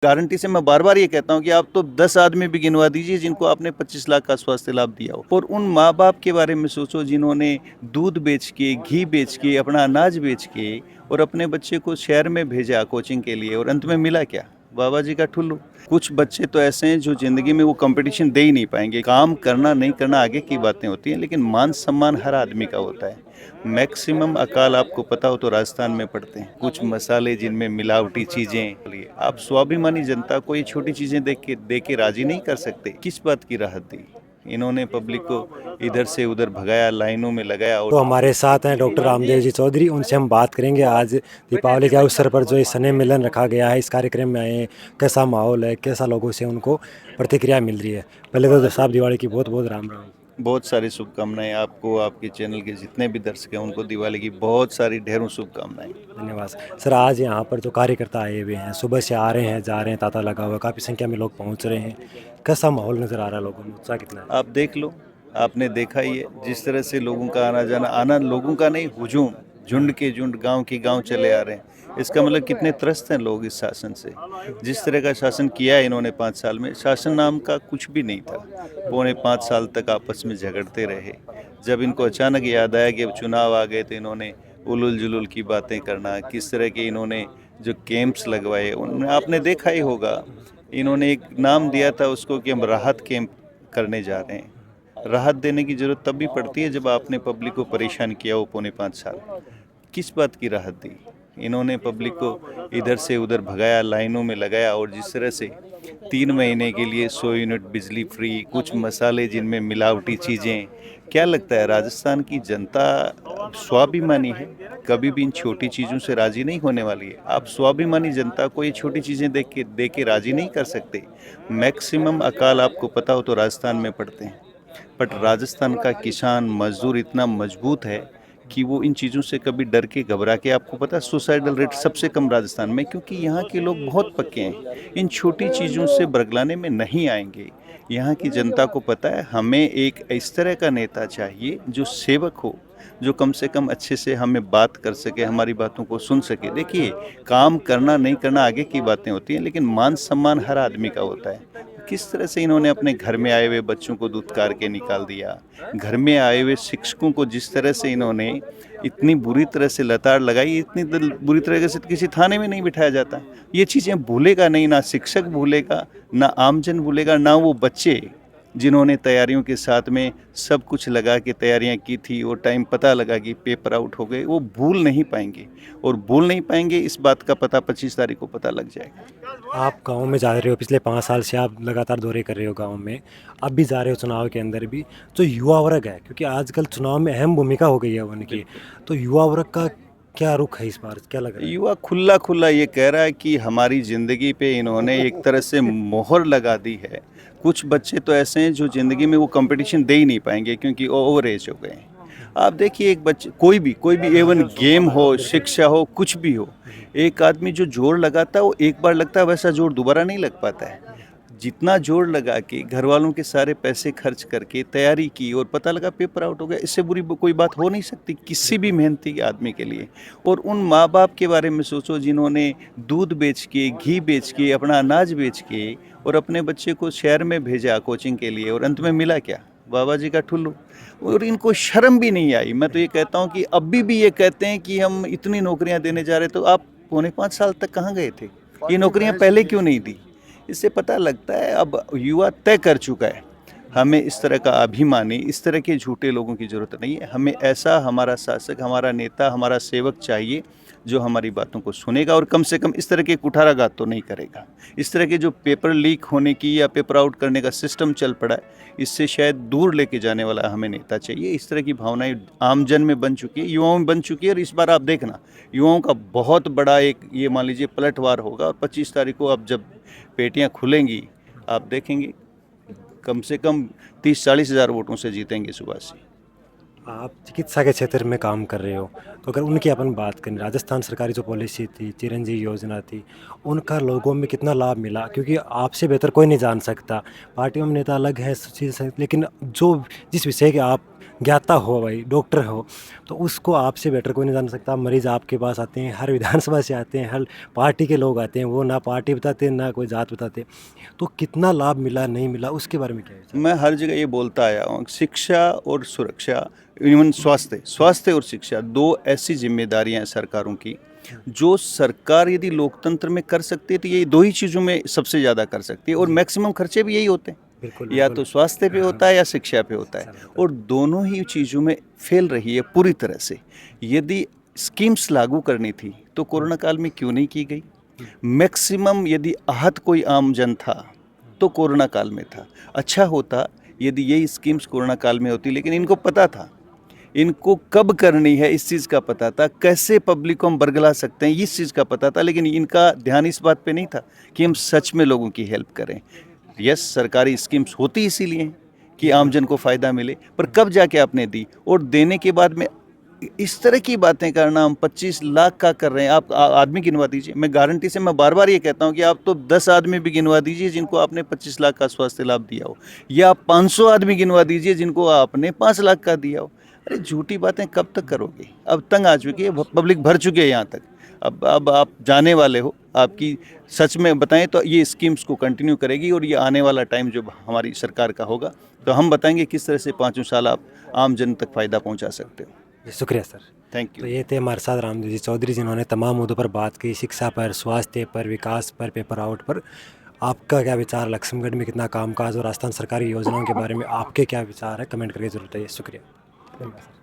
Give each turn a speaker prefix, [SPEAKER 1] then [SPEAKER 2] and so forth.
[SPEAKER 1] Guarantee से मैं बार-बार ये कहता हूँ कि आप तो 10 आदमी भी गिनवा दीजिए जिनको आपने 25 लाख का स्वास्थ्य लाभ दिया हो। और उन माँ-बाप के बारे में सोचो जिन्होंने दूध बेच के, घी बेच के, अपना अनाज बेच के और अपने बच्चे को शहर में भेजा कोचिंग के लिए और अंत में मिला क्या? बाबा जी का ठुल्लू। कुछ बच्चे तो ऐसे हैं जो ज़िंदगी में वो कॉम्पिटिशन दे ही नहीं पाएँगे। काम करना, नहीं करना आगे की बातें होती हैं, लेकिन मान-सम्मान हर आदमी का होता है। मैक्सिमम अकाल आपको पता हो तो राजस्थान में पड़ते हैं। कुछ मसाले जिनमें मिलावटी चीज़ें, आप स्वाभिमानी जनता को ये छोटी चीज़ें दे के राज़ी नहीं कर सकते। किस बात की राहत दी? इन्होंने पब्लिक को इधर से उधर भगाया, लाइनों में लगाया।
[SPEAKER 2] तो
[SPEAKER 1] और
[SPEAKER 2] हमारे साथ हैं डॉक्टर रामदेव जी चौधरी, उनसे हम बात करेंगे आज दीपावली के अवसर पर जो ये स्नेह मिलन रखा गया है, इस कार्यक्रम में आए हैं, कैसा माहौल है, कैसा लोगों से उनको प्रतिक्रिया मिल रही है। पहले तो साहब दिवाली की बहुत बहुत राम राम।
[SPEAKER 1] बहुत सारी शुभकामनाएँ आपको, आपके चैनल के जितने भी दर्शक हैं उनको दिवाली की बहुत सारी ढेरों शुभकामनाएँ।
[SPEAKER 2] धन्यवाद सर। आज यहाँ पर जो कार्यकर्ता आए हुए हैं, सुबह से आ रहे हैं, जा रहे हैं, तांता लगा हुआ है, काफ़ी संख्या में लोग पहुँच रहे हैं। कैसा माहौल नज़र आ रहा है लोगों में, उत्साह कितना है?
[SPEAKER 1] आप देख लो, आपने देखा ही है जिस तरह से लोगों का आना-जाना, आना लोगों का नहीं, हुजूम, झुंड के झुंड, गाँव के गाँव चले आ रहे हैं। इसका मतलब कितने त्रस्त हैं लोग इस शासन से। जिस तरह का शासन किया है इन्होंने 5 साल में, शासन नाम का कुछ भी नहीं था। पौने 5 साल तक आपस में झगड़ते रहे। जब इनको अचानक याद आया कि अब चुनाव आ गए तो इन्होंने उलूल-जुलूल की बातें करना, किस तरह के इन्होंने जो कैंप्स लगवाए, उनमें आपने देखा ही होगा। इन्होंने एक नाम दिया था उसको कि हम राहत कैंप करने जा रहे हैं। राहत देने की ज़रूरत तब भी पड़ती है जब आपने पब्लिक को परेशान किया हो पौने 5 साल। किस बात की राहत दी? इन्होंने पब्लिक को इधर से उधर भगाया, लाइनों में लगाया। और जिस तरह से 3 महीने के लिए 100 यूनिट बिजली फ्री, कुछ मसाले जिनमें मिलावटी चीज़ें, क्या लगता है राजस्थान की जनता स्वाभिमानी है? कभी भी इन छोटी चीज़ों से राज़ी नहीं होने वाली है। आप स्वाभिमानी जनता को ये छोटी चीज़ें दे के राज़ी नहीं कर सकते। मैक्सिमम अकाल आपको पता हो तो राजस्थान में पड़ते हैं। बट राजस्थान का किसान, मज़दूर इतना मजबूत है कि वो इन चीज़ों से कभी डर के घबरा के, आपको पता है सुसाइडल रेट सबसे कम राजस्थान में, क्योंकि यहाँ के लोग बहुत पक्के हैं। इन छोटी चीज़ों से बरगलाने में नहीं आएँगे। यहाँ की जनता को पता है हमें एक इस तरह का नेता चाहिए जो सेवक हो, जो कम से कम अच्छे से हमें बात कर सके, हमारी बातों को सुन सके। देखिए, काम करना नहीं करना आगे की बातें होती हैं, लेकिन मान-सम्मान हर आदमी का होता है। किस तरह से इन्होंने अपने घर में आए हुए बच्चों को धुतकार के निकाल दिया। घर में आए हुए शिक्षकों को जिस तरह से इन्होंने इतनी बुरी तरह से लताड़ लगाई, इतनी बुरी तरह से किसी थाने में नहीं बिठाया जाता। ये चीज़ें भूलेगा नहीं, ना शिक्षक भूलेगा, ना आमजन भूलेगा, ना वो बच्चे जिन्होंने तैयारियों के साथ में सब कुछ लगा के तैयारियां की थी और टाइम पता लगा कि पेपर आउट हो गए, वो भूल नहीं पाएंगे। और भूल नहीं पाएंगे इस बात का पता 25 तारीख को पता लग जाएगा।
[SPEAKER 2] आप गाँव में जा रहे हो, पिछले 5 साल से आप लगातार दौरे कर रहे हो गाँव में, अब भी जा रहे हो चुनाव के अंदर भी। जो युवा वर्ग है, क्योंकि आजकल चुनाव में अहम भूमिका हो गई है उनकी, तो युवा वर्ग का क्या रुख है इस बार, क्या लग रहा है?
[SPEAKER 1] युवा खुला-खुला ये कह रहा है कि हमारी ज़िंदगी पे इन्होंने एक तरह से मोहर लगा दी है। कुछ बच्चे तो ऐसे हैं जो ज़िंदगी में वो कॉम्पिटिशन दे ही नहीं पाएँगे क्योंकि ओवर एज हो गए हैं। आप देखिए, एक बच्चे कोई भी इवन गेम हो, शिक्षा हो, कुछ भी हो, एक आदमी जो जोर लगाता है वो एक बार लगता है, वैसा जोर दोबारा नहीं लग पाता है। जितना जोर लगा के घरवालों के सारे पैसे खर्च करके तैयारी की और पता लगा पेपर आउट हो गया, इससे बुरी कोई बात हो नहीं सकती किसी भी मेहनती आदमी के लिए। और उन माँ-बाप के बारे में सोचो जिन्होंने दूध बेच के, घी बेच के, अपना अनाज बेच के और अपने बच्चे को शहर में भेजा कोचिंग के लिए और अंत में मिला क्या? बाबा जी का ठुल्लू। और इनको शर्म भी नहीं आई। मैं तो ये कहता हूँ कि अभी भी ये कहते हैं कि हम इतनी नौकरियाँ देने जा रहे हैं, तो आप पौने 5 साल तक कहाँ गए थे? ये नौकरियाँ पहले क्यों नहीं दी? इससे पता लगता है अब युवा तय कर चुका है। हमें इस तरह का अभिमानी, इस तरह के झूठे लोगों की ज़रूरत नहीं है। हमें ऐसा हमारा शासक, हमारा नेता, हमारा सेवक चाहिए जो हमारी बातों को सुनेगा और कम से कम इस तरह के कुठाराघात तो नहीं करेगा। इस तरह के जो पेपर लीक होने की या पेपर आउट करने का सिस्टम चल पड़ा है, इससे शायद दूर लेके जाने वाला हमें नेता चाहिए। इस तरह की भावनाएं आमजन में बन चुकी है, युवाओं में बन चुकी है। और इस बार आप देखना, युवाओं का बहुत बड़ा एक ये मान लीजिए पलटवार होगा। और 25 तारीख को अब जब पेटियां खुलेंगी, आप देखेंगे कम से कम 30-40 हज़ार वोटों से जीतेंगे सुबह से।
[SPEAKER 2] आप चिकित्सा के क्षेत्र में काम कर रहे हो, तो अगर उनकी अपन बात करें, राजस्थान सरकारी जो पॉलिसी थी, चिरंजीवी योजना थी, उनका लोगों में कितना लाभ मिला? क्योंकि आपसे बेहतर कोई नहीं जान सकता। पार्टियों में नेता अलग हैं, लेकिन जो जिस विषय के आप ज्ञाता हो भाई, डॉक्टर हो, तो उसको आपसे बेटर कोई नहीं जान सकता। मरीज़ आपके पास आते हैं, हर विधानसभा से आते हैं, हर पार्टी के लोग आते हैं, वो ना पार्टी बताते ना कोई जात बताते। तो कितना लाभ मिला नहीं मिला उसके बारे में क्या है?
[SPEAKER 1] मैं हर जगह ये बोलता आया हूँ, शिक्षा और सुरक्षा, इवन स्वास्थ्य और शिक्षा, दो ऐसी जिम्मेदारियां हैं सरकारों की जो सरकार यदि लोकतंत्र में कर सकती है तो ये दो ही चीज़ों में सबसे ज़्यादा कर सकती है, और मैक्सिमम खर्चे भी यही होते हैं,
[SPEAKER 2] बिल्कुल
[SPEAKER 1] या
[SPEAKER 2] बिल्कुल।
[SPEAKER 1] तो स्वास्थ्य पे होता है या शिक्षा पे होता है,
[SPEAKER 2] सब होता
[SPEAKER 1] और दोनों ही चीज़ों में फेल रही है पूरी तरह से। यदि स्कीम्स लागू करनी थी तो कोरोना काल में क्यों नहीं की गई? मैक्सिमम यदि आहत कोई आम जन था तो कोरोना काल में था। अच्छा होता यदि यही स्कीम्स कोरोना काल में होती, लेकिन इनको पता था, इनको कब करनी है इस चीज़ का पता था, कैसे पब्लिक को हम बरगला सकते हैं इस चीज़ का पता था, लेकिन इनका ध्यान इस बात पे नहीं था कि हम सच में लोगों की हेल्प करें। यस, सरकारी स्कीम्स होती इसीलिए हैं कि आमजन को फ़ायदा मिले, पर कब जाके आपने दी, और देने के बाद में इस तरह की बातें करना, हम 25 लाख का कर रहे हैं, आप आदमी गिनवा दीजिए। मैं गारंटी से मैं बार बार ये कहता हूँ कि आप तो 10 आदमी भी गिनवा दीजिए जिनको आपने 25 लाख का स्वास्थ्य लाभ दिया हो, या आप 500 आदमी गिनवा दीजिए जिनको आपने 5 लाख का दिया हो। अरे झूठी बातें कब तक करोगे? अब तंग आ चुकी है, पब्लिक भर चुकी है यहाँ तक। अब आप जाने वाले हो, आपकी सच में बताएं तो ये स्कीम्स को कंटिन्यू करेगी, और ये आने वाला टाइम जब हमारी सरकार का होगा तो हम बताएंगे किस तरह से 5 साल आप आम जन तक फ़ायदा पहुंचा सकते हो।
[SPEAKER 2] जी, शुक्रिया सर।
[SPEAKER 1] थैंक
[SPEAKER 2] तो
[SPEAKER 1] यू।
[SPEAKER 2] ये थे हमारे साथ रामदेव जी चौधरी, जिन्होंने तमाम मुद्दों पर बात की, शिक्षा पर, स्वास्थ्य पर, विकास पर, पेपर आउट पर। आपका क्या विचार, लक्ष्मणगढ़ में कितना कामकाज और राजस्थान सरकारी योजनाओं के बारे में आपके क्या विचार है, कमेंट करके जरूर बताइए। शुक्रिया। धन्यवाद सर।